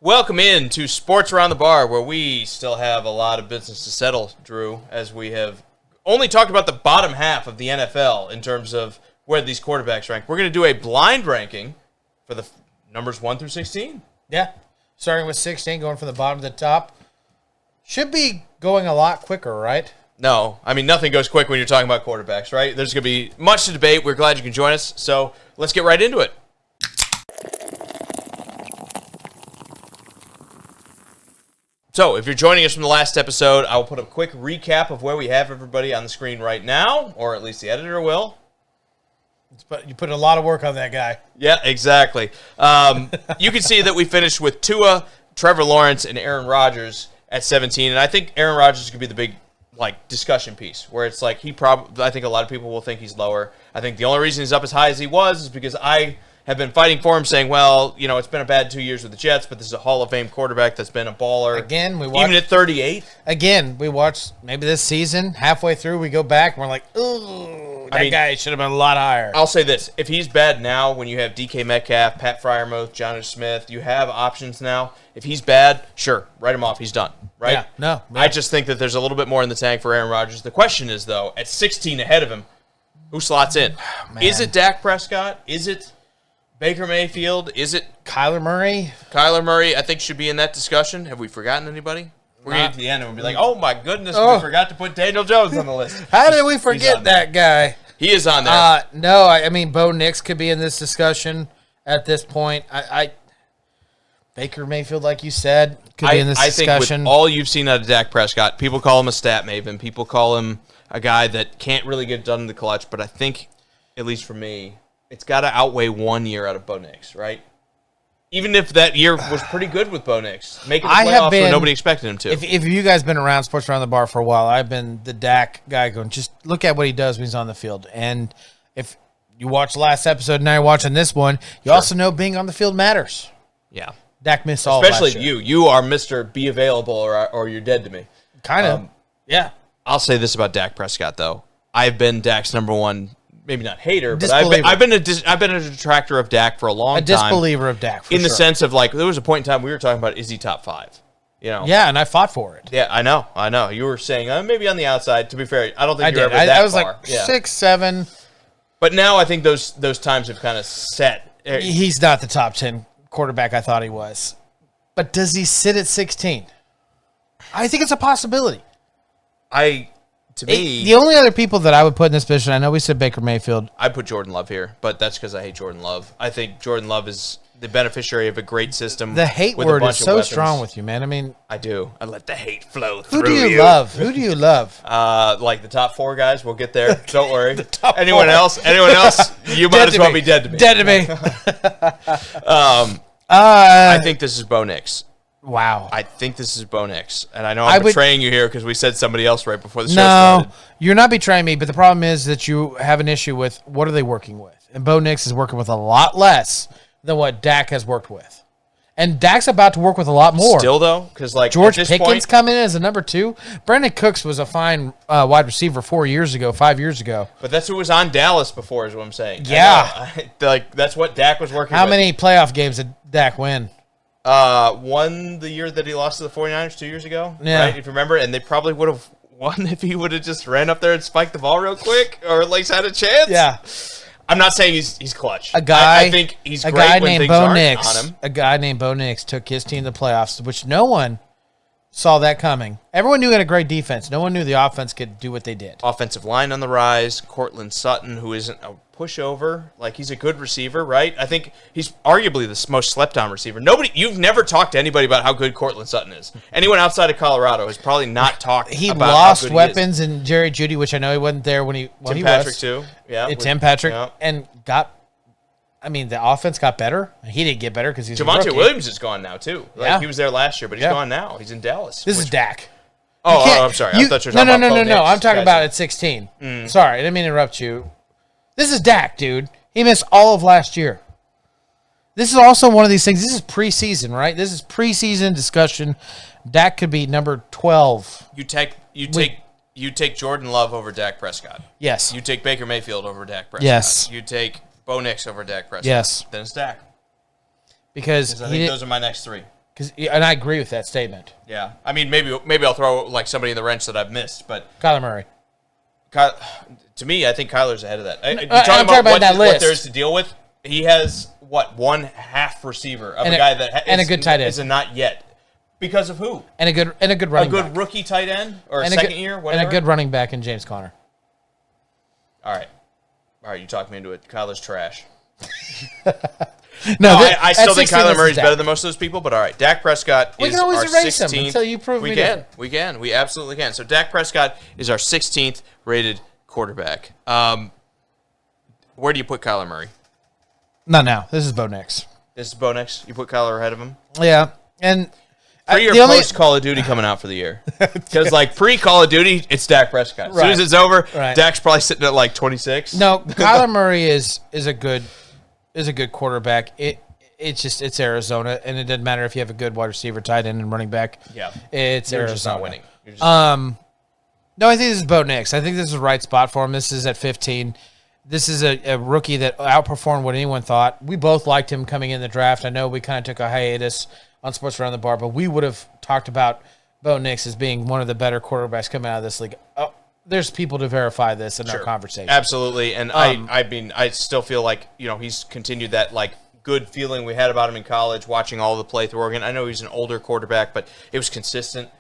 Welcome in to Sports Around the Bar, where we still have a lot of business to settle, Drew, as we have only talked about the bottom half of the NFL in terms of where these quarterbacks rank. We're going to do a blind ranking for the numbers 1 through 16. Yeah, starting with 16, going from the bottom to the top. Should be going a lot quicker, right? No, I mean, nothing goes quick when you're talking about quarterbacks, right? There's going to be much to debate. We're glad you can join us, so let's get right into it. So, if you're joining us from the last episode, I will put a quick recap of where we have everybody on the screen right now, or at least the editor will. But you put a lot of work on that guy. Yeah, exactly. You can see that we finished with Tua, Trevor Lawrence, and Aaron Rodgers at 17, and I think Aaron Rodgers could be the big discussion piece, where it's like I think a lot of people will think he's lower. I think the only reason he's up as high as he was is because I have been fighting for him, saying, well, you know, it's been a bad 2 years with the Jets, but this is a Hall of Fame quarterback that's been a baller. Again, even at 38. Again, we watched maybe this season, halfway through, we go back, and we're like, ooh, that guy should have been a lot higher. I'll say this. If he's bad now, when you have DK Metcalf, Pat Freiermuth, Jonnu Smith, you have options now. If he's bad, sure, write him off. He's done, right? Yeah, no. I just think that there's a little bit more in the tank for Aaron Rodgers. The question is, though, at 16 ahead of him, who slots in? Is it Dak Prescott? Is it Baker Mayfield? Is it Kyler Murray? Kyler Murray, I think, should be in that discussion. Have we forgotten anybody? We're going to get to the end and we'll be like, oh, my goodness, we forgot to put Daniel Jones on the list. How did we forget that guy? He is on there. No, I mean, Bo Nix could be in this discussion at this point. Baker Mayfield, like you said, could be in this discussion. I think with all you've seen out of Dak Prescott, people call him a stat maven. People call him a guy that can't really get done in the clutch. But I think, at least for me, it's got to outweigh 1 year out of Bo Nix, right? Even if that year was pretty good with Bo Nix, making the playoffs when nobody expected him to. If you guys been around Sports Around the Bar for a while, I've been the Dak guy going, just look at what he does when he's on the field. And if you watched last episode and now you're watching this one, you also know being on the field matters. Yeah. Dak missed all Especially last year. you are Mr. Be Available or you're dead to me. Kind of. Yeah. I'll say this about Dak Prescott, though. I've been Dak's number one, maybe not hater, but I've been a detractor of Dak for a long time. A disbeliever of Dak, for in the sense of, like, there was a point in time we were talking about, is he top 5? You know? Yeah, and I fought for it. Yeah, I know. You were saying, maybe on the outside. To be fair, I don't think you were ever that I was far. like 6, 7. But now I think those times have kind of set. He's not the top 10 quarterback I thought he was. But does he sit at 16? I think it's a possibility. The only other people that I would put in this position, I know we said Baker Mayfield. I'd put Jordan Love here, but that's because I hate Jordan Love. I think Jordan Love is the beneficiary of a great system. The hate word is so strong with you, man. I mean, I do. I let the hate flow through you. Who do you love? Who do you love? Like the top 4 guys. We'll get there. Don't worry. Anyone else? You might as well be dead to me. Dead to me. I think this is Bo Nix. Wow. I think this is Bo Nix. And I know I'm betraying you here because we said somebody else right before the show started. No, you're not betraying me, but the problem is that you have an issue with what are they working with? And Bo Nix is working with a lot less than what Dak has worked with. And Dak's about to work with a lot more. Still, though? Because, like, George Pickens coming in as a number 2. Brandon Cooks was a fine wide receiver 5 years ago. But that's who was on Dallas before is what I'm saying. Yeah. That's what Dak was working with. How many playoff games did Dak win? Won the year that he lost to the 49ers 2 years ago, yeah. Right? If you remember, and they probably would have won if he would have just ran up there and spiked the ball real quick, or at least had a chance. Yeah. I'm not saying he's clutch. I think he's great when things aren't on him. A guy named Bo Nix took his team to the playoffs, which no one saw that coming. Everyone knew he had a great defense. No one knew the offense could do what they did. Offensive line on the rise. Cortland Sutton, who isn't a pushover. Like, he's a good receiver, right? I think he's arguably the most slept-on receiver. You've never talked to anybody about how good Cortland Sutton is. Anyone outside of Colorado has probably not talked about how good he is. He lost weapons in Jerry Jeudy, which I know he wasn't there when he was. Tim Patrick, too. Yeah. Tim Patrick. Yeah. And the offense got better. He didn't get better because he's Javonte Williams is gone now, too. Yeah. He was there last year, but he's gone now. He's in Dallas. This is Dak. Oh, I'm sorry. I thought you were talking about No. I'm talking about at 16. Sorry, I didn't mean to interrupt you. This is Dak, dude. He missed all of last year. This is also one of these things. This is preseason, right? This is preseason discussion. Dak could be number 12. You take Jordan Love over Dak Prescott. Yes. You take Baker Mayfield over Dak Prescott. Yes. You take Bo Nix over Dak Prescott. Yes. Then it's Dak. Because I think those are my next 3. And I agree with that statement. Yeah. I mean, maybe I'll throw like somebody in the wrench that I've missed, but Kyler Murray. To me, I think Kyler's ahead of that. You're I'm talking about that what list. there is to deal with. He has one half receiver of a guy that and a good tight end. is a not yet because of who? And a good running back. Rookie tight end or and second year, whatever. And a good running back in James Conner. All right, you talked me into it. Kyler's trash. No, I still think Kyler Murray's better than most of those people, but all right. Dak Prescott we is can always our erase 16th. him until you prove we me can. different. We can. We absolutely can. So Dak Prescott is our 16th rated quarterback. Where do you put Kyler Murray? Not now. This is Bo Nix. This is Bo Nix. You put Kyler ahead of him? Yeah. And Pre or post Call of Duty coming out for the year? Because like pre Call of Duty, it's Dak Prescott. As soon as it's over, Dak's probably sitting at like 26. No, Kyler Murray is a good quarterback. It's Arizona, and it doesn't matter if you have a good wide receiver, tight end, and running back. Yeah, it's You're Arizona. just not winning. No, I think this is Bo Nix. I think this is the right spot for him. This is at 15. This is a rookie that outperformed what anyone thought. We both liked him coming in the draft. I know we kind of took a hiatus on Sports Around the Bar, but we would have talked about Bo Nix as being one of the better quarterbacks coming out of this league. Oh, there's people to verify this in our conversation. Absolutely, and I still feel like he's continued that like good feeling we had about him in college, watching all the play through Oregon. I know he's an older quarterback, but it was consistent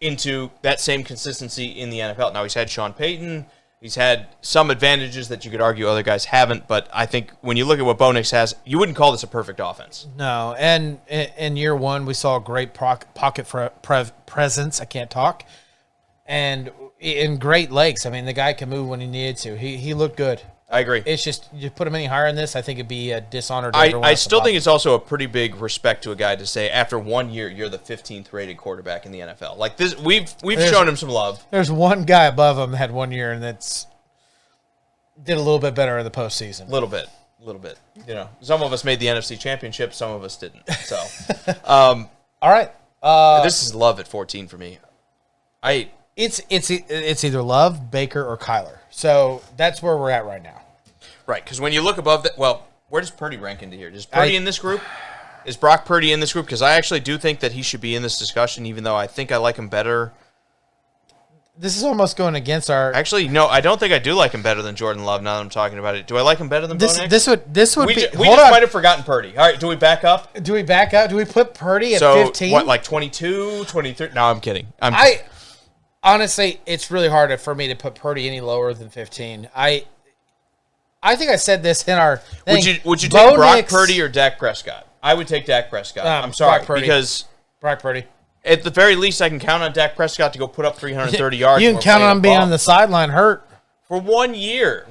into that same consistency in the NFL. Now he's had Sean Payton. He's had some advantages that you could argue other guys haven't, but I think when you look at what Bo Nix has, you wouldn't call this a perfect offense. No, and in year one, we saw a great pocket presence. I can't talk. And in great legs. I mean, the guy can move when he needed to. He looked good. I agree. It's just, you put him any higher in this, I think it'd be a dishonor to everyone. I still think it's also a pretty big respect to a guy to say, after 1 year, you're the 15th rated quarterback in the NFL. Like this, we've shown him some love. There's one guy above him that had 1 year and did a little bit better in the postseason. A little bit. Some of us made the NFC Championship, some of us didn't. So, all right. This is love at 14 for me. It's either Love, Baker, or Kyler. So that's where we're at right now. Right, because when you look above that, well, where does Purdy rank into here? Is Purdy in this group? Is Brock Purdy in this group? Because I actually do think that he should be in this discussion, even though I think I like him better. This is almost going against our... Actually, no, I don't think I do like him better than Jordan Love now that I'm talking about it. Do I like him better than Bo Nix? This would we be... just might have forgotten Purdy. All right, do we back up? Do we back up? Do we put Purdy at 15? So, what, like 22, 23? No, I'm kidding. Honestly, it's really hard for me to put Purdy any lower than 15. I think I said this in our thing. Would you take Brock Purdy or Dak Prescott? I would take Dak Prescott. I'm sorry, because Brock Purdy. At the very least, I can count on Dak Prescott to go put up 330 yards. You can count on him being on the sideline hurt for 1 year.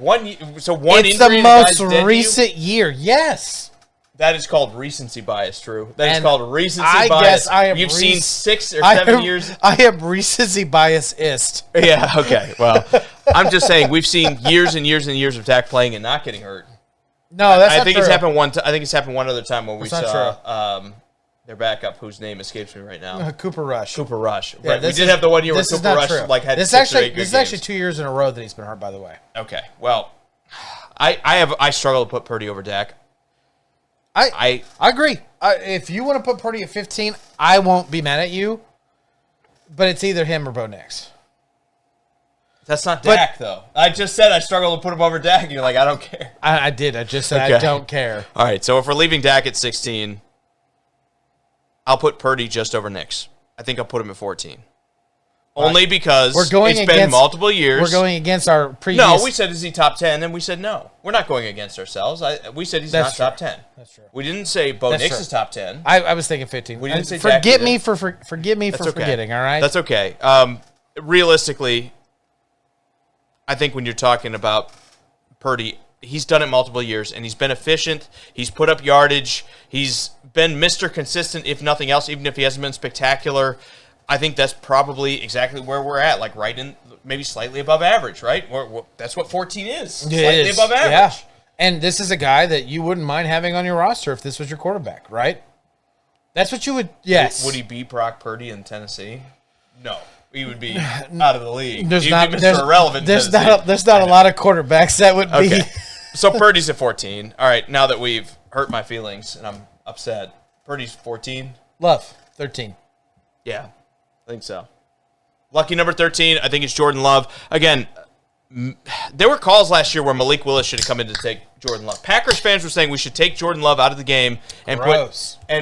So it's the most recent year. Yes. That is called recency bias, Drew. That is called recency bias. Guess I am You've seen 6 or 7 years. I am recency bias-ist. Yeah, okay. Well, I'm just saying we've seen years and years and years of Dak playing and not getting hurt. No, that's not true. I think it's happened one other time when we saw their backup, whose name escapes me right now. Cooper Rush. Cooper Rush. Yeah, right. We did have the 1 year where Cooper Rush had this 6 or 8 good This is actually 2 years in a row that he's been hurt, by the way. Okay. Well, I struggle to put Purdy over Dak. I agree. If you want to put Purdy at 15, I won't be mad at you. But it's either him or Bo Nix. That's not Dak, though. I just said I struggle to put him over Dak, and you're like, I don't care. I did. I just said I don't care. All right, so if we're leaving Dak at 16, I'll put Purdy just over Nix. I think I'll put him at 14. Only because it's been multiple years. We're going against our previous... No, we said, is he top 10? And we said no. We're not going against ourselves. We said he's not top 10. That's true. We didn't say Bo Nix is top 10. I was thinking 15. We didn't say forget me for forgetting, all right? That's okay. Realistically, I think when you're talking about Purdy, he's done it multiple years, and he's been efficient. He's put up yardage. He's been Mr. Consistent, if nothing else, even if he hasn't been spectacular. I think that's probably exactly where we're at, like right in, maybe slightly above average, right? That's what 14 is, slightly above average. Yeah. And this is a guy that you wouldn't mind having on your roster if this was your quarterback, right? That's what you would, yes. Would he beat Brock Purdy in Tennessee? No. He would be out of the league. There's He'd not, be Mr. Irrelevant. There's not a lot of quarterbacks that would be. So Purdy's at 14. All right, now that we've hurt my feelings and I'm upset, Purdy's 14. Love. 13. Yeah, I think so. Lucky number 13, I think it's Jordan Love. Again, there were calls last year where Malik Willis should have come in to take Jordan Love. Packers fans were saying we should take Jordan Love out of the game and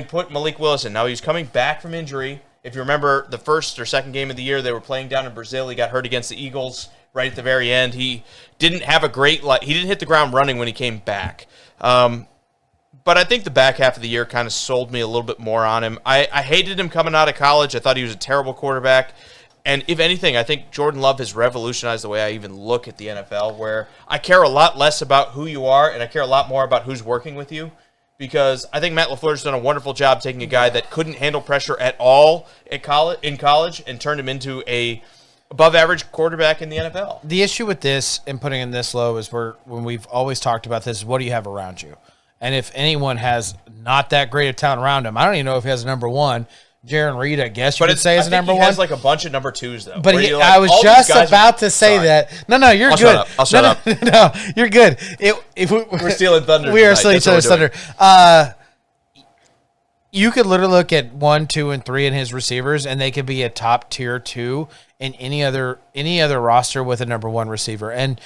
put Malik Willis in. Now he's coming back from injury. If you remember the first or second game of the year, they were playing down in Brazil. He got hurt against the Eagles right at the very end. He didn't have a great he didn't hit the ground running when he came back. But I think the back half of the year kind of sold me a little bit more on him. I hated him coming out of college. I thought he was a terrible quarterback. And if anything, I think Jordan Love has revolutionized the way I even look at the NFL, where I care a lot less about who you are and I care a lot more about who's working with you. Because I think Matt LaFleur's done a wonderful job taking a guy that couldn't handle pressure at all in college and turned him into a above-average quarterback in the NFL. The issue with this and putting him this low is when we've always talked about this, what do you have around you? And if anyone has not that great of talent around him, I don't even know if he has a number one. Jaron Reed, I guess you could say is a number one. He has like a bunch of number twos, though. But I was just about to say that. No, you're good. I'll shut up. No, you're good. We're stealing thunder. We are stealing each other's thunder. You could literally look at 1, 2, and 3 in his receivers, and they could be a top tier 2 in any other roster with a number 1 receiver. And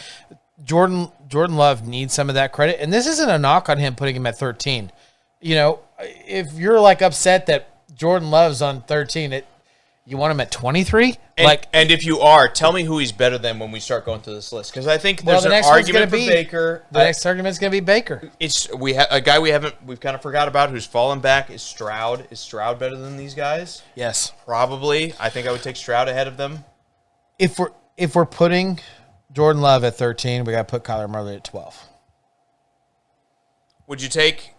Jordan Love needs some of that credit. And this isn't a knock on him putting him at 13. You know, if you're like upset that Jordan Love's on 13, you want him at 23? And if you are, tell me who he's better than when we start going through this list, because I think there's an argument for Baker. The next argument is going to be Baker. It's a guy we've kind of forgot about who's fallen back is Stroud. Is Stroud better than these guys? Yes, probably. I think I would take Stroud ahead of them. If we're putting Jordan Love at 13, we got to put Kyler Murray at 12. Would you take?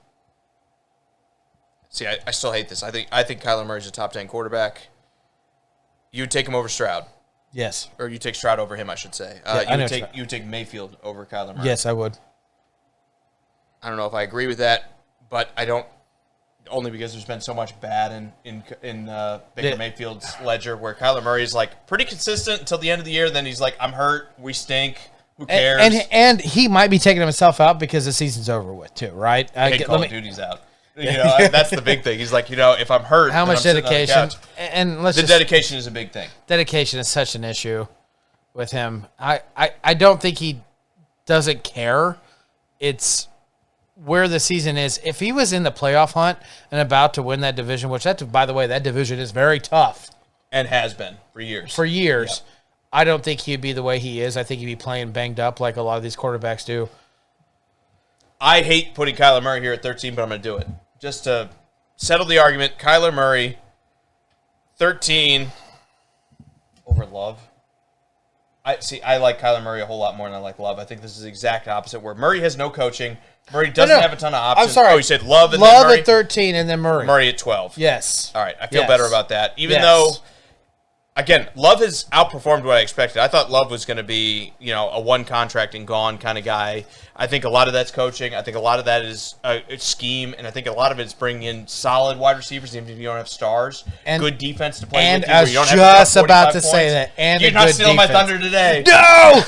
See, I still hate this. I think Kyler Murray's a top 10 quarterback. You'd take him over Stroud. Yes. Or you take Stroud over him, I should say. You would take Mayfield over Kyler Murray. Yes, I would. I don't know if I agree with that, but I don't. Only because there's been so much bad in Baker Mayfield's ledger, where Kyler Murray is like pretty consistent until the end of the year. Then he's like, "I'm hurt. We stink. Who cares?" And he might be taking himself out because the season's over with too, right? Call of Duty's out. You know, that's the big thing. He's like, if I'm hurt, how much dedication? And dedication is a big thing. Dedication is such an issue with him. I don't think he doesn't care. It's where the season is. If he was in the playoff hunt and about to win that division, by the way, that division is very tough and has been for years. Yep. I don't think he'd be the way he is. I think he'd be playing banged up like a lot of these quarterbacks do. I hate putting Kyler Murray here at 13, but I'm going to do it. Just to settle the argument, Kyler Murray, 13 over Love. I like Kyler Murray a whole lot more than I like Love. I think this is the exact opposite, where Murray has no coaching. Murray doesn't have a ton of options. I'm sorry. Oh, you said Love and then Murray? At 13 and then Murray. Murray at 12. Yes. All right. I feel better about that. Even though, again, Love has outperformed what I expected. I thought Love was going to be, a one contract and gone kind of guy. I think a lot of that's coaching. I think a lot of that is a scheme, and I think a lot of it is bringing in solid wide receivers, even if you don't have stars. And good defense to play with you. And I was just about to say that. And you're not stealing my thunder today. No!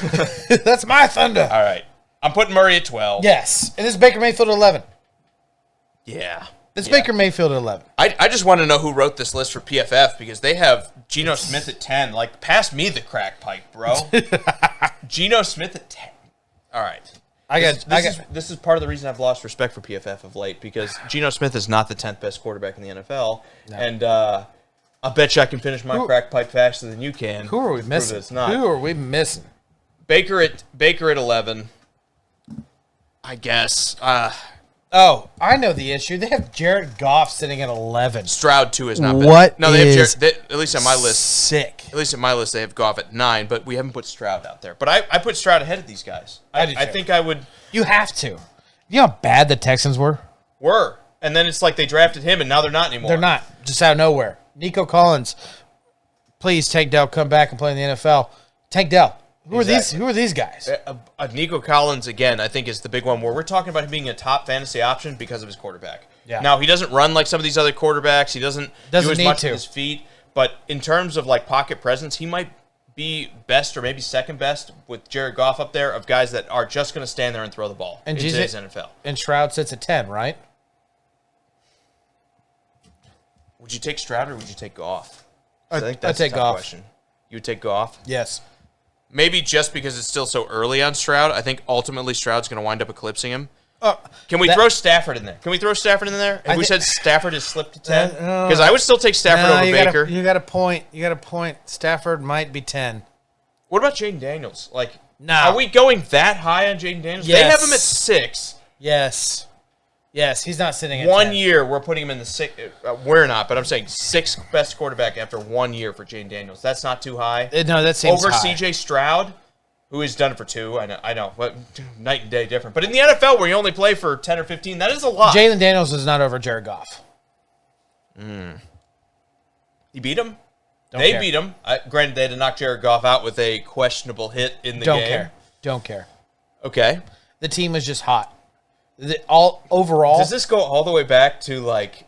That's my thunder. All right. I'm putting Murray at 12. Yes. And this is Baker Mayfield at 11. Yeah. It's Baker Mayfield at 11. I just want to know who wrote this list for PFF, because they have Geno Smith at 10. Like, pass me the crack pipe, bro. Geno Smith at 10. All right. This is part of the reason I've lost respect for PFF of late, because Geno Smith is not the 10th best quarterback in the NFL. No. And I bet you I can finish my crack pipe faster than you can. Who are we missing? Who are we missing? Baker at 11. I guess. Oh, I know the issue. They have Jared Goff sitting at 11. Stroud, too, has not been. They have Jared, at least on my list. Sick. At least on my list, they have Goff at 9, but we haven't put Stroud out there. But I put Stroud ahead of these guys. I think I would. You have to. You know how bad the Texans were? And then it's like they drafted him, and now they're not anymore. They're not. Just out of nowhere. Nico Collins, please, Tank Dell, come back and play in the NFL. Tank Dell. Who are these guys? Nico Collins, again, I think is the big one where we're talking about him being a top fantasy option because of his quarterback. Yeah. Now, he doesn't run like some of these other quarterbacks. He doesn't do as much with his feet. But in terms of like pocket presence, he might be best or maybe second best with Jared Goff up there of guys that are just going to stand there and throw the ball in today's NFL. And Stroud sits at 10, right? Would you take Stroud or would you take Goff? I think I'd that's take a tough Goff. question. You would take Goff? Yes. Maybe just because it's still so early on Stroud. I think ultimately Stroud's going to wind up eclipsing him. Can we throw Stafford in there? Can we throw Stafford in there? If we said Stafford has slipped to 10? Because I would still take Stafford over Baker. You got a point. You got a point. Stafford might be 10. What about Jaden Daniels? Like, No. are we going that high on Jaden Daniels? Yes. They have him at 6. Yes. Yes, he's not sitting at 1 10. year, we're putting him in the 6. We're not, but I'm saying 6th best quarterback after 1 year for Jaden Daniels. That's not too high. No, that seems Over high. C.J. Stroud, who has done it for 2. I know. But night and day different. But in the NFL, where you only play for 10 or 15, that is a lot. Jalen Daniels is not over Jared Goff. He beat him? Don't They care. beat him. Granted, they had to knock Jared Goff out with a questionable hit in the Don't game. care. Don't care. Okay. The team is just hot. Overall, Does this go all the way back to, like,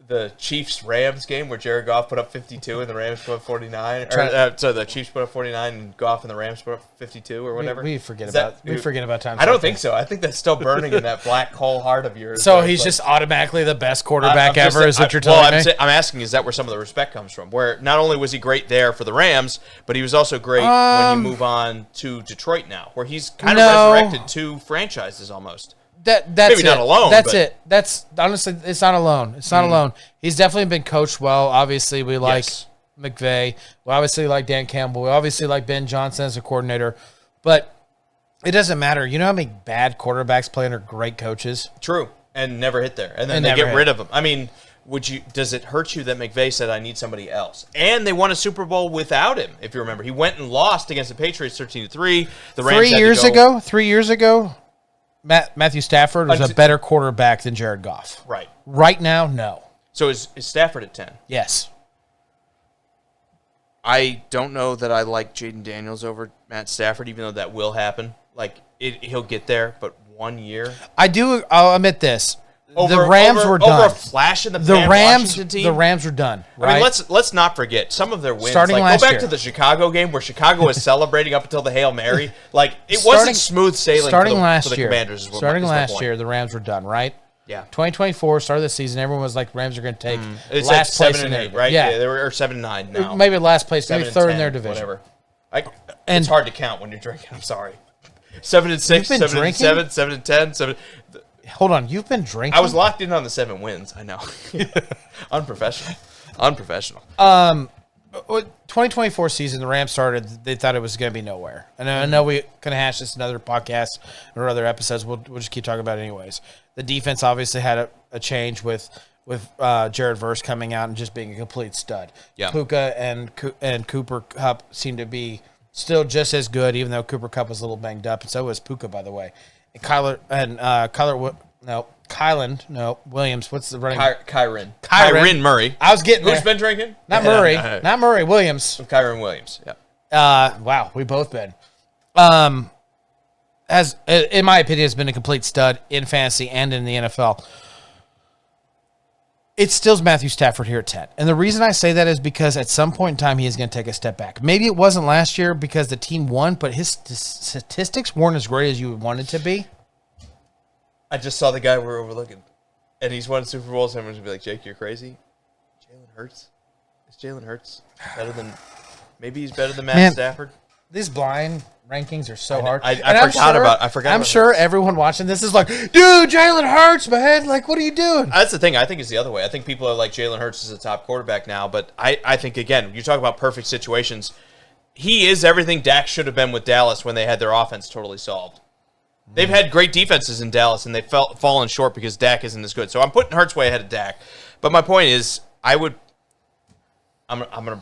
the Chiefs-Rams game where Jared Goff put up 52 and the Rams put up 49? So the Chiefs put up 49 and Goff and the Rams put up 52 or whatever? we forget Is that- about times. I don't like think that. so. I think that's still burning in that black coal heart of yours. So where he's it's just automatically the best I'm quarterback just- ever, is what you're telling me? I'm asking, is that where some of the respect comes from? Where not only was he great there for the Rams, but he was also great when you move on to Detroit now, where he's kind of resurrected 2 franchises almost. That's Maybe not it. alone, That's but- it. That's honestly, it's not alone. It's not alone. He's definitely been coached well. Obviously, we like Yes. McVay. We obviously like Dan Campbell. We obviously like Ben Johnson as a coordinator. But it doesn't matter. You know how many bad quarterbacks play under great coaches? True, and never hit there, and then And they never get hit. rid of him. I mean, does it hurt you that McVay said I need somebody else? And they won a Super Bowl without him. If you remember, he went and lost against the Patriots 13-3. The Rams 3 had to years go- ago, 3 years ago, Matthew Stafford was a better quarterback than Jared Goff. Right. Right now, no. So is Stafford at 10? Yes. I don't know that I like Jaden Daniels over Matt Stafford, even though that will happen. Like, he'll get there, but 1 year. I'll admit this. The Rams were done. Over a flash in the The pan Washington team? Rams were done. Right? I mean, let's not forget some of their wins. Starting Like, last go back year. to the Chicago game where Chicago was celebrating up until the Hail Mary. Like, it Starting- wasn't smooth sailing starting for last the year. Commanders. Is what Starting is my last point. year, the Rams were done, right? Yeah. 2024, start of the season, everyone was like, Rams are going to take It's last like place 7 in and their 8, right? Yeah, they were 7 and 9 now. maybe last place, maybe 7 and third in 10, their division. Whatever. And it's hard to count when you're drinking. I'm sorry. 7 and 6, You've been 7 and drinking? 7, 7 and 10, 7. hold on, you've been drinking. I was locked in on the 7 wins. I know. Unprofessional. 2024 season, the Rams started. They thought it was going to be nowhere. And I know we can hash this in other podcasts or other episodes. We'll just keep talking about it anyways. The defense obviously had a change with Jared Verse coming out and just being a complete stud. Yeah. Puka and Cooper Kupp seemed to be still just as good, even though Cooper Kupp was a little banged up, and so was Puka, by the way. And Kylan Williams. What's the running? Kyren Murray. I was getting Who's there. been drinking? Not Murray. Not Murray. Williams. Kyren Williams. Yeah. Wow, we both been. As in my opinion, has been a complete stud in fantasy and in the NFL. It still's Matthew Stafford here at 10. And the reason I say that is because at some point in time, he is going to take a step back. Maybe it wasn't last year because the team won, but his statistics weren't as great as you would want it to be. I just saw the guy we're overlooking, and he's won Super Bowls, and everyone's going to be like, Jake, you're crazy. Jalen Hurts? Is Jalen Hurts better than... Maybe he's better than Matt Stafford? These blind rankings are so hard. I And forgot about I'm Hurts. sure everyone watching this is like, dude, Jalen Hurts, man. Like, what are you doing? That's the thing. I think it's the other way. I think people are like Jalen Hurts is a top quarterback now, but I think, again, you talk about perfect situations. He is everything Dak should have been with Dallas when they had their offense totally solved. They've had great defenses in Dallas, and they've fallen short because Dak isn't as good. So I'm putting Hurts way ahead of Dak. But my point is, I'm going to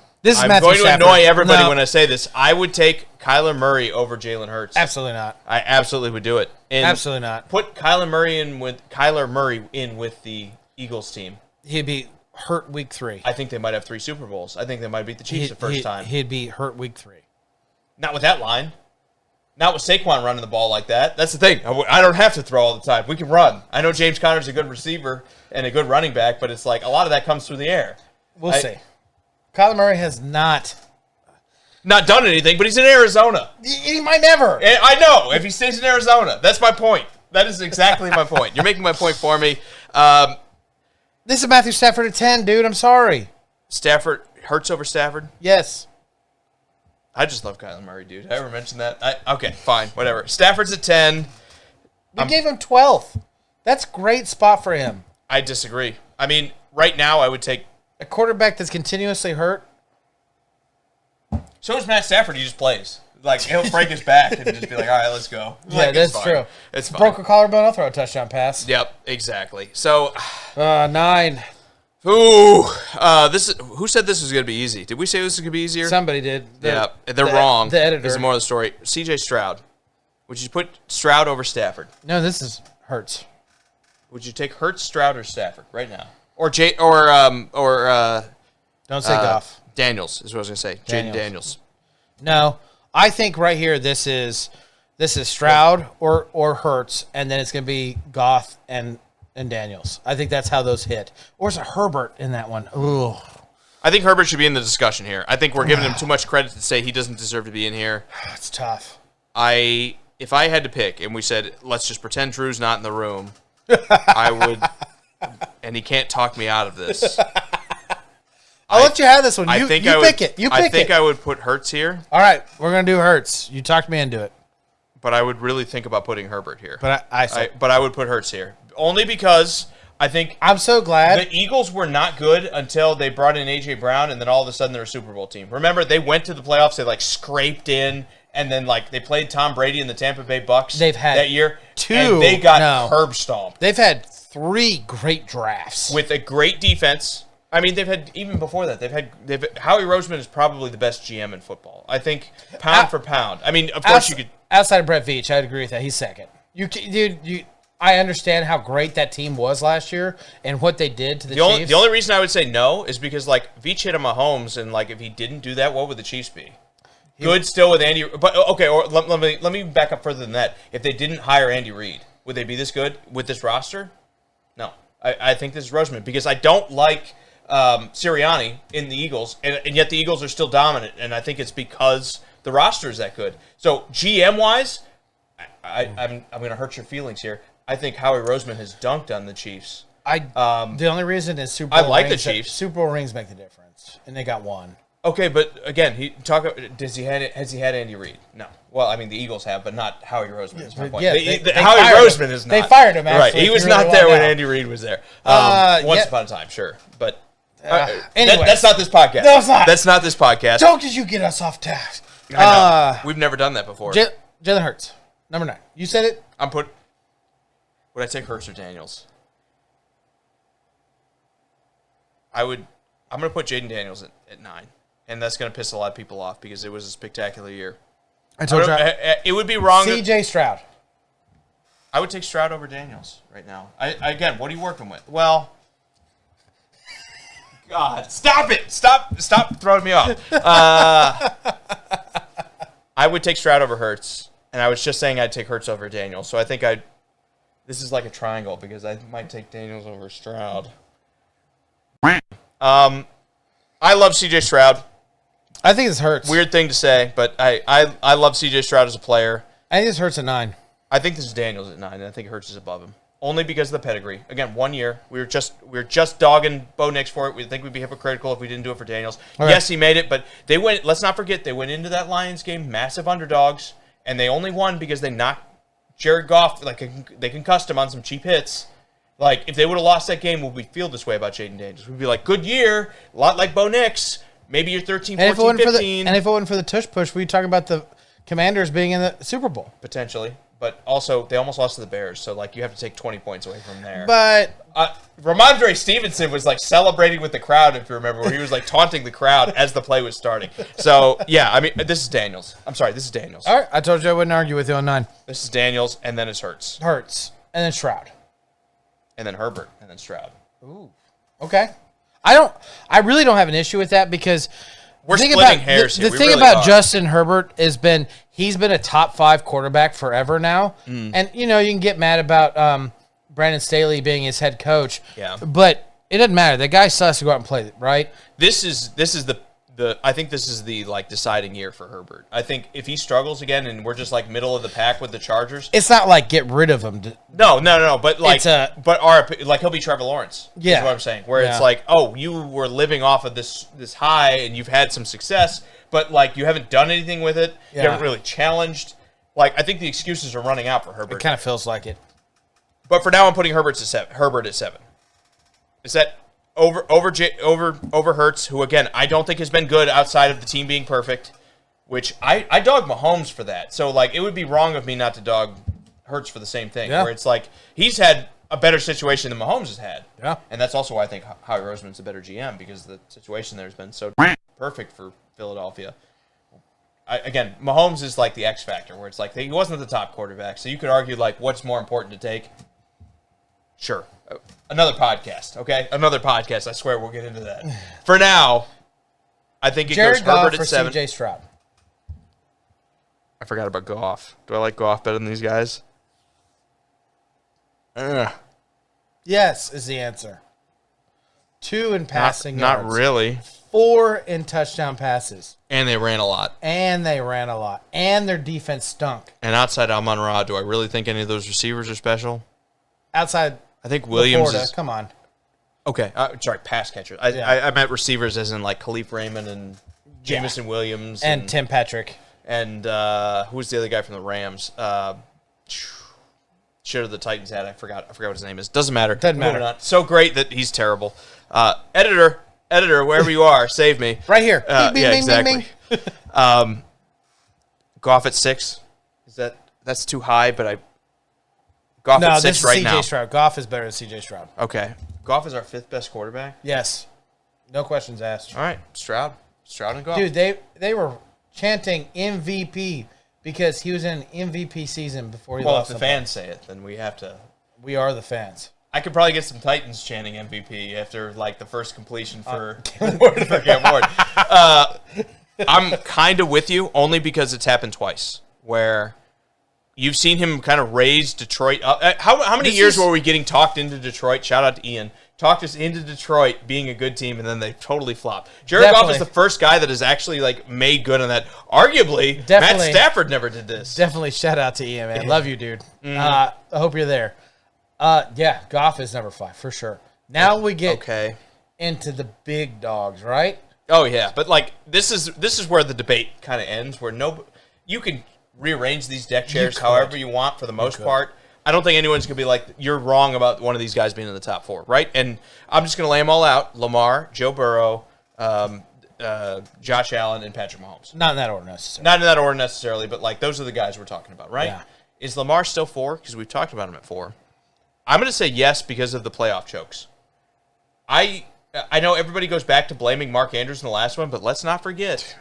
annoy everybody when I say this. I would take Kyler Murray over Jalen Hurts. Absolutely not. I absolutely would do it. And Absolutely not. Put Kyler Murray in with the Eagles team. He'd be hurt week 3. I think they might have 3 Super Bowls. I think they might beat the Chiefs the first time. He'd be hurt week 3. Not with that line. Not with Saquon running the ball like that. That's the thing. I don't have to throw all the time. We can run. I know James Conner's a good receiver and a good running back, but it's like a lot of that comes through the air. We'll see. Kyler Murray has not done anything, but he's in Arizona. He might never. And I know. If he stays in Arizona, that's my point. That is exactly my point. You're making my point for me. This is Matthew Stafford at 10, dude. I'm sorry. Stafford, Hurts over Stafford? Yes. I just love Kyler Murray, dude. Did I ever mention that? Okay, fine, whatever. Stafford's at 10. We gave him 12th. That's a great spot for him. I disagree. I mean, right now I would take... A quarterback that's continuously hurt. So is Matt Stafford. He just plays. Like, he'll break his back and just be like, all right, let's go. Yeah, Like, that's fine. true. It's fine. Broke a collarbone, I'll throw a touchdown pass. Yep, exactly. So, 9. ooh, who said this was going to be easy? Did we say this was going to be easier? Somebody did. Yeah, they're wrong. The editor. Is the moral of the story. C.J. Stroud. Would you put Stroud over Stafford? No, this is Hurts. Would you take Hurts, Stroud, or Stafford right now? Or Don't say Goff. Daniels is what I was going to say. Jaden Daniels. No, I think right here this is Stroud or Hurts, and then it's going to be Goff and Daniels. I think that's how those hit. Or is it Herbert in that one? Ooh. I think Herbert should be in the discussion here. I think we're giving him too much credit to say he doesn't deserve to be in here. It's tough. If I had to pick, and we said let's just pretend Drew's not in the room, I would, and he can't talk me out of this. I'll let you have this one. You pick it. I think I would put Hurts here. All right, we're gonna do Hurts. You talked me into it. But I would really think about putting Herbert here. But I would put Hurts here only because I think I'm so glad the Eagles were not good until they brought in A.J. Brown, and then all of a sudden they're a Super Bowl team. Remember, they went to the playoffs. They scraped in. And then, they played Tom Brady and the Tampa Bay Bucks that year. And they got curb stomped. They've had 3 great drafts. With a great defense. I mean, they've had, even before that, Howie Roseman is probably the best GM in football. I think, pound for pound. I mean, of course you could... Outside of Brett Veach, I'd agree with that. He's second. I understand how great that team was last year and what they did to the Chiefs. The only reason I would say no is because, Veach hit on Mahomes, and, if he didn't do that, what would the Chiefs be? Good still with Andy, but okay. Or let me back up further than that. If they didn't hire Andy Reid, would they be this good with this roster? No, I think this is Roseman because I don't like Sirianni in the Eagles, and yet the Eagles are still dominant, and I think it's because the roster is that good. So GM wise, I'm going to hurt your feelings here. I think Howie Roseman has dunked on the Chiefs. The only reason is Super Bowl. I like the Chiefs. Super Bowl rings make the difference, and they got one. Okay, but again, has he had Andy Reid? No. Well, I mean, the Eagles have, but not Howie Roseman. Is my point. Yeah, Howie Roseman is not. They fired him. Right, he was not there when Andy Reid was there. Once upon a time, sure, but anyway, that's not this podcast. No, it's not. That's not this podcast. Don't you get us off task? I know. We've never done that before. Jalen Hurts, number 9. You said it. Would I take Hurts or Daniels? I'm going to put Jaden Daniels at 9. And that's going to piss a lot of people off because it was a spectacular year. I told you. It would be wrong. C.J. Stroud. I would take Stroud over Daniels right now. Again, what are you working with? Well, God, stop it! Stop throwing me off. I would take Stroud over Hurts, and I was just saying I'd take Hurts over Daniels. So I think this is like a triangle because I might take Daniels over Stroud. I love C.J. Stroud. I think this Hurts. Weird thing to say, but I love C.J. Stroud as a player. I think this Hurts at 9. I think this is Daniels at 9, and I think Hurts is above him. Only because of the pedigree. Again, 1 year. We were just dogging Bo Nix for it. We think we'd be hypocritical if we didn't do it for Daniels. Okay. Yes, he made it, but they went. Let's not forget they went into that Lions game massive underdogs, and they only won because they knocked Jared Goff. They concussed him on some cheap hits. If they would have lost that game, would we feel this way about Jaden Daniels? We'd be like, good year, a lot like Bo Nix. Maybe you're 13, 14, 15. And if it wasn't for the tush push, we'd talk about the Commanders being in the Super Bowl. Potentially. But also, they almost lost to the Bears, so you have to take 20 points away from there. But Ramondre Stevenson was celebrating with the crowd, if you remember, where he was taunting the crowd as the play was starting. So, yeah, I mean, this is Daniels. I'm sorry, this is Daniels. All right, I told you I wouldn't argue with you on 9. This is Daniels, and then it's Hurts. Hurts, and then Stroud. And then Herbert, and then Stroud. Ooh. Okay. I really don't have an issue with that because we're splitting hairs here. The thing about Justin Herbert he's been a top 5 quarterback forever now. And, you can get mad about Brandon Staley being his head coach. Yeah. But it doesn't matter. The guy still has to go out and play, right? This is the I think this is the like deciding year for Herbert. I think if he struggles again and we're just like middle of the pack with the Chargers, It's not like get rid of him. no. But like, It's like he'll be Trevor Lawrence. Yeah. is what I'm saying. Where Yeah. it's like, oh, you were living off of this high and you've had some success, but like you haven't done anything with it. You Yeah. haven't really challenged. Like I think the excuses are running out for It Herbert. kind of feels like it. But for now, I'm putting Herbert at 7. Is that over Hurts, who again I don't think has been good outside of the team being perfect, which I dog Mahomes for that. So like it would be wrong of me not to dog Hurts for the same thing. Yeah. Where it's like he's had a better situation than Mahomes has had. Yeah. And that's also why I think Howie Roseman's a better GM because the situation there has been so perfect for Philadelphia. Again, Mahomes is like the X factor where it's like he wasn't the top quarterback, so you could argue like what's more important to take. Sure. Another podcast, okay? Another podcast. I swear we'll get into that. For now, I think it Jared goes Goff Herbert for at 7. CJ Stroud. I forgot about Goff. Do I like Goff better than these guys? Yes, is the answer. 2 in passing Not yards. really. 4 in touchdown passes. And they ran a lot. And they ran a lot. And their defense stunk. And outside Amon-Ra, do I really think any of those receivers are special? Outside I think Williams Florida, is... come on. Okay, sorry, pass catcher. Yeah. I meant receivers as in like Khalif Raymond and Jamison Williams. And Tim Patrick. And who was the other guy from the Rams? Shit, the Titans had. I forgot what his name is. Doesn't matter. Doesn't matter. Moving on. So great that he's terrible. Editor, wherever you are, save me. Right here. Bing, bing, Yeah, bing, exactly. bing. Goff at 6. That's too high? But Goff No, at this 6 is right CJ now. Stroud. Goff is better than CJ Stroud. Okay, Goff is our 5th best quarterback. Yes. No questions asked. All right, Stroud and Goff. Dude, they were chanting MVP because he was in an MVP season before he Well, if lost the the fans say it, then we have to. We are the fans. I could probably get some Titans chanting MVP after like the first completion for Cam Ward. I'm kind of with you only because it's happened twice where you've seen him kind of raise Detroit up. How many years were we getting talked into Detroit? Shout out to Ian. Talked us into Detroit being a good team, and then they totally flopped. Jared Goff is the first guy that has actually like made good on that. Arguably, Matt Stafford never did this. Definitely shout out to Ian, man. Love you, dude. I hope you're there. Yeah, Goff is number 5 for sure. Now we get into the big dogs, right? Oh yeah, but like this is where the debate kind of ends, where you can rearrange these deck chairs however you want for the most part. I don't think anyone's gonna be like you're wrong about one of these guys being in the top 4, right? And I'm just gonna lay them all out: Lamar, Joe Burrow, Josh Allen, and Patrick Mahomes. Not in that order necessarily. Not in that order necessarily, but like those are the guys we're talking about, right? Yeah. Is Lamar still 4? Because we've talked about him at 4. I'm gonna say yes because of the playoff chokes. I know everybody goes back to blaming Mark Andrews in the last one, but let's not forget.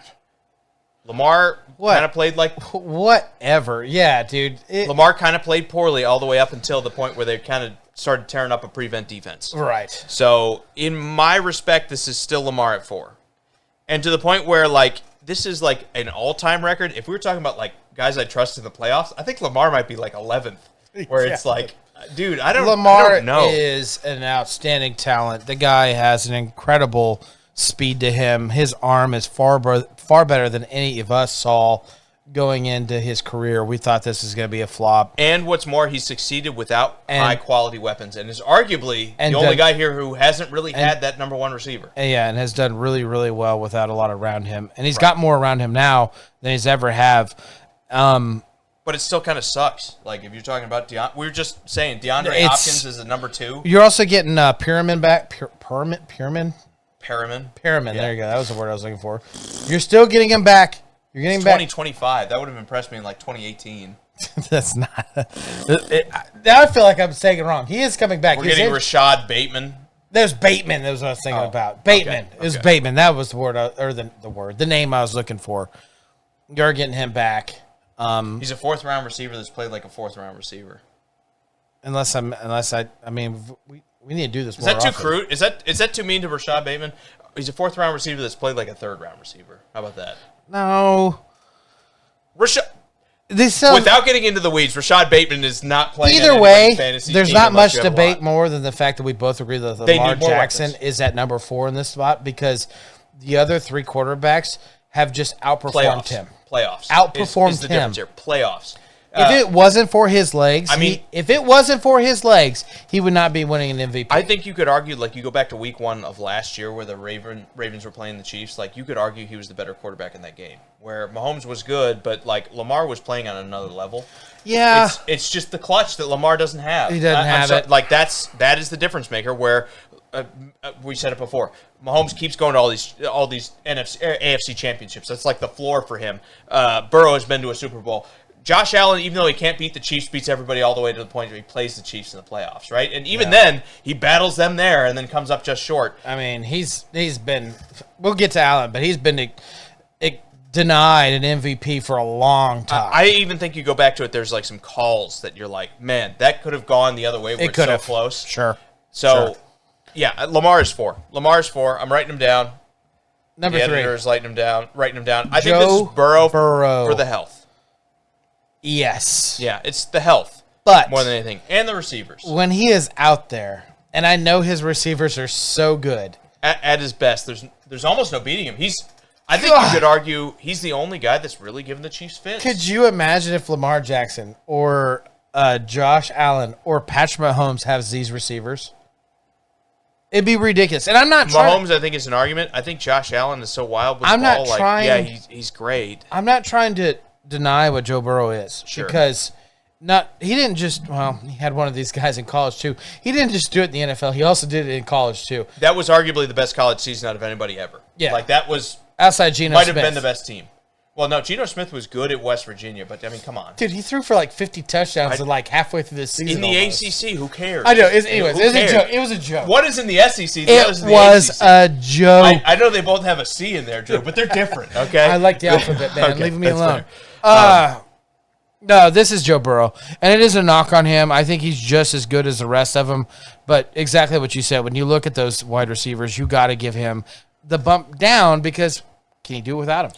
Lamar kind of played like... Whatever. Yeah, dude. Lamar kind of played poorly all the way up until the point where they kind of started tearing up a prevent defense. Right. So, in my respect, this is still Lamar at 4. And to the point where, like, this is like an all-time record. If we were talking about, like, guys I trust in the playoffs, I think Lamar might be, like, 11th. Where it's like, dude, I don't know. Lamar is an outstanding talent. The guy has an incredible speed to him. His arm is far better than any of us saw going into his career. We thought this was going to be a flop. And what's more, he succeeded without high-quality weapons and is arguably the only guy here who hasn't really had that number 1 receiver. Yeah, and has done really, really well without a lot around him. And he's got more around him now than he's ever have. But it still kind of sucks. Like, if you're talking about we were just saying DeAndre Hopkins is a number 2. You're also getting Perriman back. Perriman? Perriman. Yeah. There you go. That was the word I was looking for. You're still getting him back. You're getting back. 2025. That would have impressed me in like 2018. That's not. Now I feel like I'm saying it wrong. He is coming back. We're getting Rashad Bateman. There's Bateman. That was what I was thinking about. Bateman. Okay. It was Bateman. That was the word, the name I was looking for. You're getting him back. He's a 4th-round receiver that's played like a 4th-round receiver. Unless we need to do this more often. Is that too crude? Is that too mean to Rashad Bateman? He's a 4th-round receiver that's played like a 3rd-round receiver. How about that? No. Without getting into the weeds, Rashad Bateman is not playing. Either way, there's not much debate more than the fact that we both agree that Lamar Jackson is at number 4 in this spot because the other three quarterbacks have just outperformed him. Playoffs. Outperformed is the him. difference here. Playoffs. If it wasn't for his legs, if it wasn't for his legs, he would not be winning an MVP. I think you could argue, like, you go back to week 1 of last year where the Ravens were playing the Chiefs, like, you could argue he was the better quarterback in that game. Where Mahomes was good, but, like, Lamar was playing on another level. Yeah. It's just the clutch that Lamar doesn't have. He doesn't have it. Like, that is the difference maker where we said it before. Mahomes keeps going to all these AFC championships. That's like the floor for him. Burrow has been to a Super Bowl. Josh Allen, even though he can't beat the Chiefs, beats everybody all the way to the point where he plays the Chiefs in the playoffs, right? And even then, he battles them there and then comes up just short. I mean, he's been. We'll get to Allen, but he's been denied an MVP for a long time. I even think you go back to it. There's like some calls that you're like, man, that could have gone the other way. Where It could have. so close. Sure. So, yeah, Lamar is 4. Lamar's 4. I'm writing him down. Number The 3. editor's writing him down. I think this is Burrow for the health. Yes. Yeah, it's the health, But more than anything, and the receivers. when he is out there, and I know his receivers are so good. At his best, there's almost no beating him. I think you could argue he's the only guy that's really given the Chiefs fits. Could you imagine if Lamar Jackson or Josh Allen or Patrick Mahomes has these receivers? It'd be ridiculous. And I'm not trying. Mahomes, I think, is an argument. I think Josh Allen is so wild with I'm the ball. not trying. Yeah, he's great. I'm not trying to deny what Joe Burrow is because he didn't just he had one of these guys in college too. He didn't just do it in the NFL. He also did it in college too. That was arguably the best college season out of anybody ever. Yeah. Like that was outside Geno might Smith. have been the best team. Well, no, Geno Smith was good at West Virginia, but I mean, come on. Dude, he threw for like 50 touchdowns like halfway through the season. In the almost. ACC, who cares? I know. Anyways, Who it was a cares? joke. It was a joke. What is in the SEC? The It other's in the was ACC. a joke. I know they both have a C in there, Drew, but they're different. Okay, I like the alphabet, man. Okay, Leave me that's alone. fair. No, this is Joe Burrow, and it is a knock on him. I think he's just as good as the rest of them. But exactly what you said, when you look at those wide receivers, you got to give him the bump down because can he do it without him?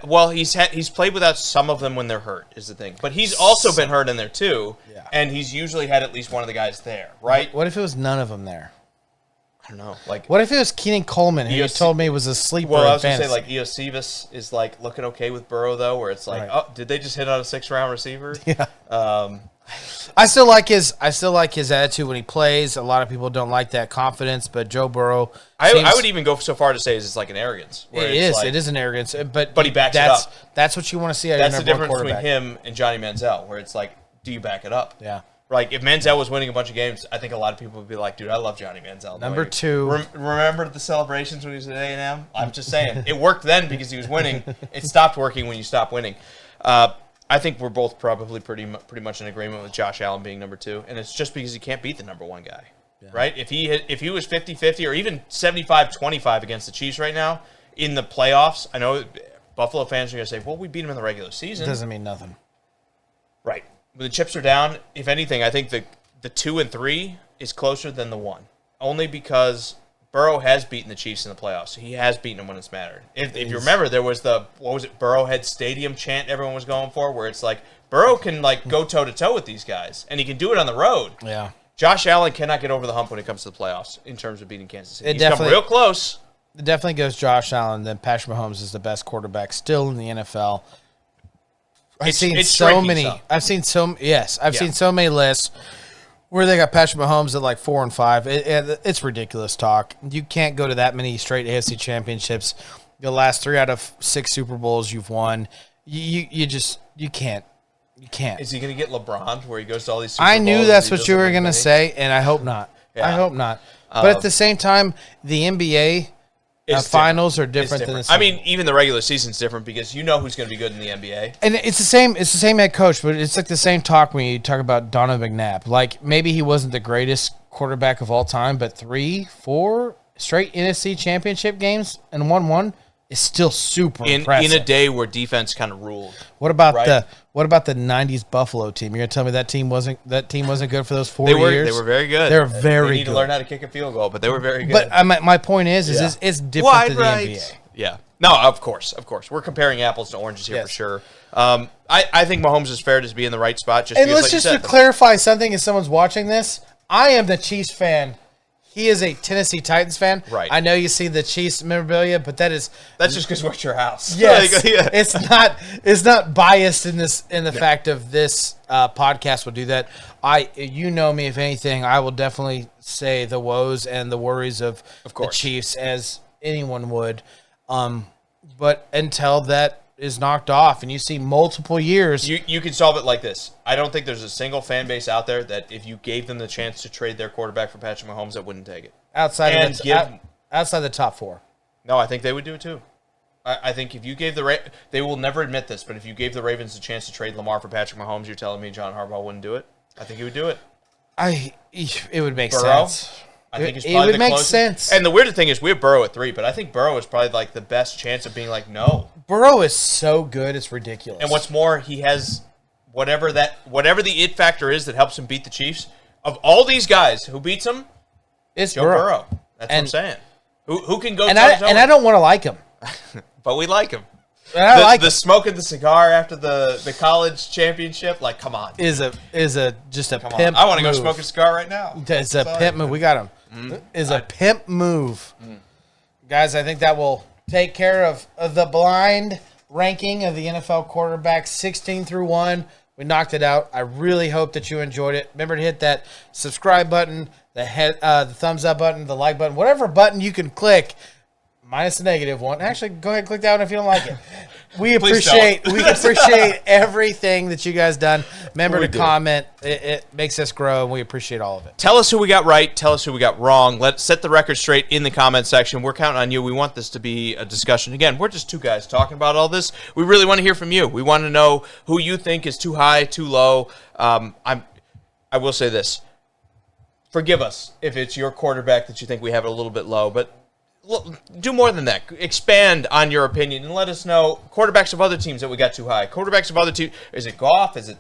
Well, he's played without some of them when they're hurt is the thing, but he's also been hurt in there too, and he's usually had at least one of the guys there, right? What if it was none of them there? I don't know. Like, what if it was Keenan Coleman, who you told me was a sleeper? Well, I in was gonna say fantasy? like Iosivas is like looking okay with Burrow though, where it's like, Right. oh, did they just hit on a 6th-round receiver? Yeah. I still like his attitude when he plays. A lot of people don't like that confidence, but Joe Burrow. I would even go so far to say it's like an arrogance. Where It it's is. like- It is an arrogance, but he backs it that's, up. That's what you want to see out of That's your the number one difference between quarterback. him and Johnny Manziel, where it's like, do you back it up? Yeah. Like, if Manziel was winning a bunch of games, I think a lot of people would be like, dude, I love Johnny Manziel. Number Like, two. Remember the celebrations when he was at A&M? I'm just saying. It worked then because he was winning. It stopped working when you stopped winning. I think we're both probably pretty much in agreement with Josh Allen being number 2, and it's just because he can't beat the number 1 guy, right? If he was 50-50 or even 75-25 against the Chiefs right now in the playoffs, I know Buffalo fans are going to say, well, we beat him in the regular season. Doesn't mean nothing. Right. When the chips are down, if anything, I think the 2 and 3 is closer than the 1. Only because Burrow has beaten the Chiefs in the playoffs. He has beaten them when it's mattered. If you remember, there was Burrowhead Stadium chant everyone was going for, where it's like, Burrow can like go toe-to-toe with these guys, and he can do it on the road. Yeah. Josh Allen cannot get over the hump when it comes to the playoffs in terms of beating Kansas City. It He's come definitely- real close. It definitely goes Josh Allen. Then Patrick Mahomes is the best quarterback still in the NFL. I've seen so many lists where they got Patrick Mahomes at like 4 and 5. It's ridiculous talk. You can't go to that many straight AFC championships. The last 3 out of 6 Super Bowls you've won. You can't. You can't. Is he going to get LeBron where he goes to all these Super Bowls? I knew that's what you were going to say, and I hope not. Yeah. I hope not. But at the same time, the NBA finals are different than the I mean, even the regular season's different because you know who's going to be good in the NBA. And it's the same head coach, but it's like the same talk when you talk about Donovan McNabb. Like, maybe he wasn't the greatest quarterback of all time, but 3-4 straight NFC championship games and won one is still super impressive. In a day where defense kind of ruled. What about right? the 90s Buffalo team? You're gonna tell me that team wasn't good for those 4 They were years? They were very good. They were very They need good. to learn how to kick a field goal, but they were very good. But my point is it's different than the NBA. Yeah. No, of course. We're comparing apples to oranges here for sure. I think Mahomes is fair to be in the right spot. Just And because, let's like just to clarify something, if someone's watching this, I am the Chiefs fan he is a Tennessee Titans fan. Right. I know you see the Chiefs memorabilia, but that's just because we're at your house. yes. Like, yeah. It's not biased in the fact of this podcast will do that. You know me, if anything, I will definitely say the woes and the worries of the Chiefs as anyone would. But until that is knocked off and you see multiple years. You can solve it like this. I don't think there's a single fan base out there that if you gave them the chance to trade their quarterback for Patrick Mahomes that wouldn't take it. Outside the top 4. No, I think they would do it too. I think if you gave they will never admit this, but if you gave the Ravens a chance to trade Lamar for Patrick Mahomes, you're telling me John Harbaugh wouldn't do it? I think he would do it. It would make Burrow? sense. I think it would make sense. And the weird thing is we have Burrow at 3, but I think Burrow is probably like the best chance of being like, no. Burrow is so good, it's ridiculous. And what's more, he has whatever the it factor is that helps him beat the Chiefs. Of all these guys, who beats him? It's Joe Burrow. That's what I'm saying. Who can go and I don't want to like him. But we like him. The smoking the cigar after the college championship, like, come on. Is a just a Come pimp on. I want to go move. smoke a cigar right now. It's a pimp move. We got him. Is a pimp move. Guys, I think that will take care of the blind ranking of the NFL quarterbacks 16 through 1. We knocked it out. I really hope that you enjoyed it. Remember to hit that subscribe button, the thumbs up button, the like button, whatever button you can click, minus the negative one. Actually, go ahead and click that one if you don't like it. We appreciate everything that you guys done. Remember to comment. It makes us grow, and we appreciate all of it. Tell us who we got right. Tell us who we got wrong. Let's set the record straight in the comment section. We're counting on you. We want this to be a discussion. Again, we're just two guys talking about all this. We really want to hear from you. We want to know who you think is too high, too low. I will say this. Forgive us if it's your quarterback that you think we have it a little bit low, but do more than that. Expand on your opinion and let us know quarterbacks of other teams that we got too high. Quarterbacks of other teams. Is it Goff? Is it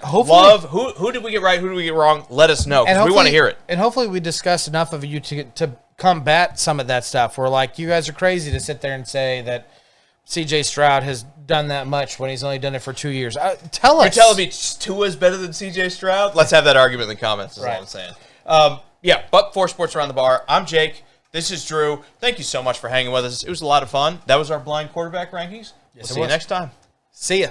Love? Who did we get right? Who did we get wrong? Let us know because we want to hear it. And hopefully we discussed enough of you to combat some of that stuff. Where like you guys are crazy to sit there and say that C.J. Stroud has done that much when he's only done it for 2 years. Tell us. You're telling me Tua is better than C.J. Stroud? Let's have that argument in the comments. Is all I'm saying. But for Sports Around the Bar, I'm Jake. This is Drew. Thank you so much for hanging with us. It was a lot of fun. That was our blind quarterback rankings. We'll see you next time. See ya.